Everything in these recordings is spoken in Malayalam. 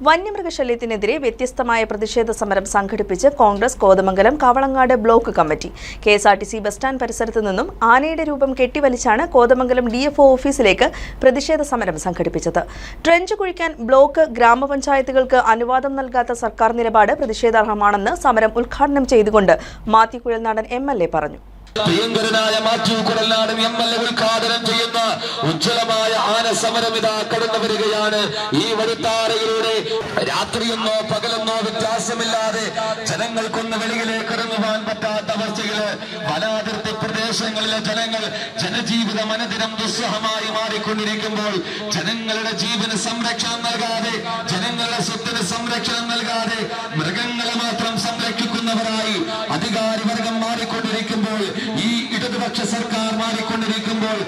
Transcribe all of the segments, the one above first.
വന്യമൃഗശല്യത്തിനെതിരെ വ്യത്യസ്തമായ പ്രതിഷേധ സമരം സംഘടിപ്പിച്ച് Congress Kothamangalam Kavalangad block committee. KSRTC bus stand പരിസരത്ത് നിന്നും ആനയുടെ രൂപം കെട്ടിവലിച്ചാണ് കോതമംഗലം ഡിഎഫ്ഒ ഓഫീസിലേക്ക് പ്രതിഷേധ സമരം സംഘടിപ്പിച്ചത്. ട്രെഞ്ച് കുഴിക്കാൻ ബ്ലോക്ക് ഗ്രാമപഞ്ചായത്തുകൾക്ക് അനുവാദം നൽകാത്ത സർക്കാർ നിലപാട് പ്രതിഷേധാർഹമാണെന്ന് സമരം ഉദ്ഘാടനം ചെയ്തുകൊണ്ട് മാത്യു കുഴൽനാടൻ എംഎൽഎ പറഞ്ഞു. പ്രിയങ്കരനായ മാത്യു കുഴൽനാടൻ എംഎൽഎ ഉദ്ഘാടനം ചെയ്യുന്ന ഉജ്ജ്വലമായ ആനസമരം ഇതാ കടന്നു വരികയാണ്. ഈ വഴിത്താരയിലൂടെ രാത്രിയെന്നോ പകലെന്നോ വ്യത്യാസമില്ലാതെ ജനങ്ങൾക്കൊന്ന് വെളിയിലേക്ക് ഇറങ്ങുവാൻ പറ്റാത്ത അവസ്ഥയില് വനാതിർത്തി പ്രദേശങ്ങളിലെ ജനങ്ങൾ ജനജീവിതം അനുദിനം ദുസ്സഹമായി മാറിക്കൊണ്ടിരിക്കുമ്പോൾ ജനങ്ങളുടെ ജീവന് സംരക്ഷണം നൽകാതെ, ജനങ്ങളുടെ സ്വത്തിന് സംരക്ഷണം നൽകാതെ മൃഗങ്ങളെ മാത്രം സംരക്ഷിക്കുന്നവരായി അധികാരി വർഗം മാറിക്കൊണ്ടിരിക്കുമ്പോൾ, ഈ ഇടതുപക്ഷ സർക്കാർ മാറിക്കൊണ്ടിരിക്കുമ്പോൾ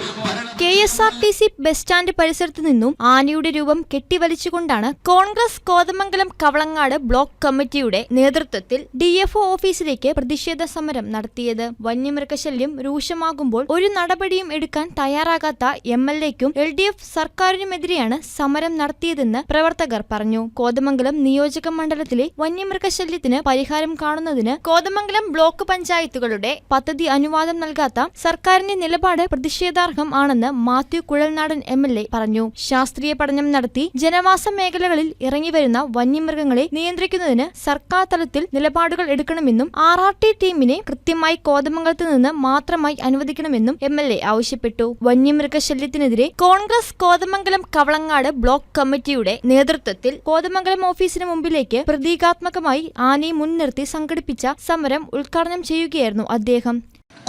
കെഎസ്ആർടിസി ബസ് സ്റ്റാൻഡ് പരിസരത്ത് നിന്നും ആനയുടെ രൂപം കെട്ടിവലിച്ചുകൊണ്ടാണ് കോൺഗ്രസ് കോതമംഗലം കവളങ്ങാട് ബ്ലോക്ക് കമ്മിറ്റിയുടെ നേതൃത്വത്തിൽ ഡിഎഫ്ഒ ഓഫീസിലേക്ക് പ്രതിഷേധ സമരം നടത്തിയത്. വന്യമൃഗശല്യം രൂക്ഷമാകുമ്പോൾ ഒരു നടപടിയും എടുക്കാൻ തയ്യാറാകാത്ത എംഎൽഎക്കും എൽഡിഎഫ് സർക്കാരിനുമെതിരെയാണ് സമരം നടത്തിയതെന്ന് പ്രവർത്തകർ പറഞ്ഞു. കോതമംഗലം നിയോജക മണ്ഡലത്തിലെ വന്യമൃഗശല്യത്തിന് പരിഹാരം കാണുന്നതിന് കോതമംഗലം ബ്ലോക്ക് പഞ്ചായത്തുകളുടെ പദ്ധതി അനുവാദം നൽകാത്ത സർക്കാരിന്റെ നിലപാട് പ്രതിഷേധാർഹം ആണെന്ന് മാത്യു കുഴൽനാടൻ എംഎൽഎ പറഞ്ഞു. ശാസ്ത്രീയ പഠനം നടത്തി ജനവാസ മേഖലകളിൽ ഇറങ്ങിവരുന്ന വന്യമൃഗങ്ങളെ നിയന്ത്രിക്കുന്നതിന് സർക്കാർ തലത്തിൽ നിലപാടുകൾ എടുക്കണമെന്നും RRT ടീമിനെ കൃത്യമായി കോതമംഗലത്ത് നിന്ന് മാത്രമായി അനുവദിക്കണമെന്നും എംഎൽഎ ആവശ്യപ്പെട്ടു. വന്യമൃഗശല്യത്തിനെതിരെ കോൺഗ്രസ് കോതമംഗലം കവളങ്ങാട് ബ്ലോക്ക് കമ്മിറ്റിയുടെ നേതൃത്വത്തിൽ കോതമംഗലം ഓഫീസിന് മുമ്പിലേക്ക് പ്രതീകാത്മകമായി ആനയെ മുൻനിർത്തി സംഘടിപ്പിച്ച സമരം ഉദ്ഘാടനം ചെയ്യുകയായിരുന്നു അദ്ദേഹം.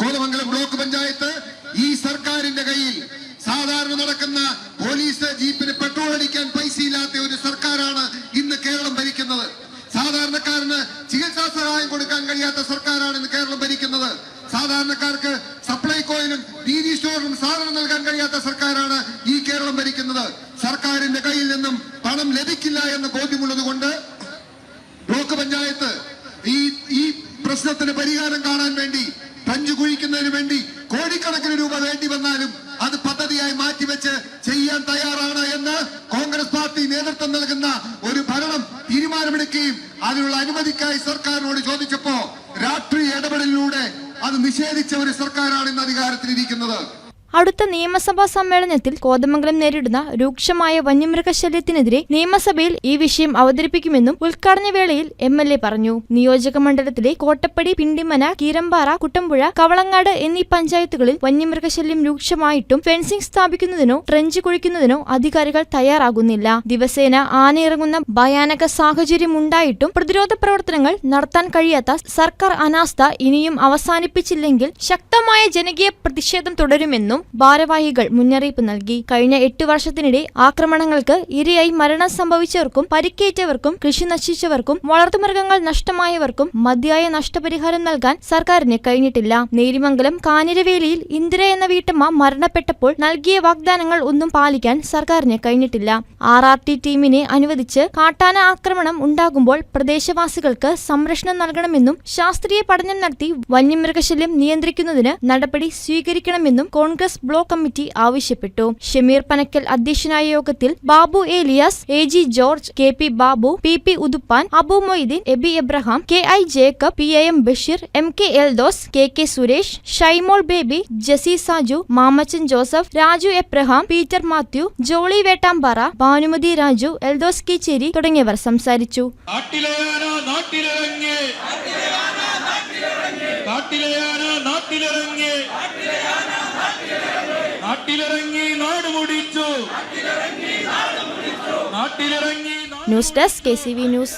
കോതമംഗലം ബ്ലോക്ക് പഞ്ചായത്ത് ഈ സർക്കാരിന്റെ കയ്യിൽ സാധാരണ നടക്കുന്ന പോലീസ് ജീപ്പിന് പെട്രോൾ അടിക്കാൻ പൈസയില്ലാത്ത ഒരു സർക്കാരാണ് ഇന്ന് കേരളം ഭരിക്കുന്നത്. സാധാരണക്കാരന് ചികിത്സാ സഹായം കൊടുക്കാൻ കഴിയാത്ത സർക്കാരാണ് ഇന്ന് കേരളം ഭരിക്കുന്നത്. സാധാരണക്കാർക്ക് സപ്ലൈകോയിലും നീതി സ്റ്റോറിലും സാധനം നൽകാൻ കഴിയാത്ത സർക്കാരാണ് ഈ കേരളം ഭരിക്കുന്നത്. സർക്കാരിന്റെ കയ്യിൽ നിന്നും പണം ലഭിക്കില്ല എന്ന ബോധ്യമുള്ളത് കൊണ്ട് ബ്ലോക്ക് പഞ്ചായത്ത് ഈ പ്രശ്നത്തിന് പരിഹാരം കാണാൻ വേണ്ടി, ട്രെഞ്ച് കുഴിക്കുന്നതിന് വേണ്ടി കോടിക്കണക്കിന് രൂപ വേണ്ടി വന്നാലും അത് പദ്ധതിയായി മാറ്റിവെച്ച് ചെയ്യാൻ തയ്യാറാണ് എന്ന് കോൺഗ്രസ് പാർട്ടി നേതൃത്വം നൽകുന്ന ഒരു ഭരണം തീരുമാനമെടുക്കുകയും അതിനുള്ള അനുമതിക്കായി സർക്കാരിനോട് ചോദിച്ചപ്പോ രാഷ്ട്രീയ ഇടപെടലിലൂടെ അത് നിഷേധിച്ച ഒരു സർക്കാരാണ് ഇന്ന് അധികാരത്തിലിരിക്കുന്നത്. അടുത്ത നിയമസഭാ സമ്മേളനത്തിൽ കോതമംഗലം നേരിടുന്ന രൂക്ഷമായ വന്യമൃഗശല്യത്തിനെതിരെ നിയമസഭയിൽ ഈ വിഷയം അവതരിപ്പിക്കുമെന്നും ഉദ്ഘാടന വേളയിൽ എംഎൽഎ പറഞ്ഞു. നിയോജക മണ്ഡലത്തിലെ കോട്ടപ്പടി, പിണ്ടിമന, കീരമ്പാറ, കുട്ടമ്പുഴ, കവളങ്ങാട് എന്നീ പഞ്ചായത്തുകളിൽ വന്യമൃഗശല്യം രൂക്ഷമായിട്ടും ഫെൻസിംഗ് സ്ഥാപിക്കുന്നതിനോ ട്രെഞ്ച് കുഴിക്കുന്നതിനോ അധികാരികൾ തയ്യാറാകുന്നില്ല. ദിവസേന ആനയിറങ്ങുന്ന ഭയാനക സാഹചര്യമുണ്ടായിട്ടും പ്രതിരോധ പ്രവർത്തനങ്ങൾ നടത്താൻ കഴിയാത്ത സർക്കാർ അനാസ്ഥ ഇനിയും അവസാനിപ്പിച്ചില്ലെങ്കിൽ ശക്തമായ ജനകീയ പ്രതിഷേധം തുടരുമെന്നും ഭാരവാഹികൾ മുന്നറിയിപ്പ് നൽകി. കഴിഞ്ഞ 8 വർഷത്തിനിടെ ആക്രമണങ്ങൾക്ക് ഇരയായി മരണം സംഭവിച്ചവർക്കും പരിക്കേറ്റവർക്കും കൃഷി നശിച്ചവർക്കും വളർത്തുമൃഗങ്ങൾ നഷ്ടമായവർക്കും മതിയായ നഷ്ടപരിഹാരം നൽകാൻ സർക്കാരിന് കഴിഞ്ഞിട്ടില്ല. നേരിമംഗലം കാഞ്ഞിരവേലിയിൽ ഇന്ദിര എന്ന വീട്ടമ്മ മരണപ്പെട്ടപ്പോൾ നൽകിയ വാഗ്ദാനങ്ങൾ ഒന്നും പാലിക്കാൻ സർക്കാരിന് കഴിഞ്ഞിട്ടില്ല. RRT ടീമിനെ അനുവദിച്ച് കാട്ടാന ആക്രമണം ഉണ്ടാകുമ്പോൾ പ്രദേശവാസികൾക്ക് സംരക്ഷണം നൽകണമെന്നും ശാസ്ത്രീയ പഠനം നടത്തി വന്യമൃഗശല്യം നിയന്ത്രിക്കുന്നതിന് നടപടി സ്വീകരിക്കണമെന്നും കോൺഗ്രസ് ബ്ലോക്ക് കമ്മിറ്റി ആവശ്യപ്പെട്ടു. ഷമീർ പനക്കൽ അധ്യക്ഷനായ യോഗത്തിൽ Babu Elias, AG George, KP Babu, PP Uduppan, Abu Moideen, Aby Abraham, KI Jacob, PIM Basheer, MK Eldhose, KK Suresh, Shaimol Baby, Jessy Saju, Mamachan Joseph, Raju Abraham, Peter Mathew, Jolly Vettampara, Bhanumathi Raju, Eldhose Keecheri തുടങ്ങിയവർ സംസാരിച്ചു. News desk KCV news.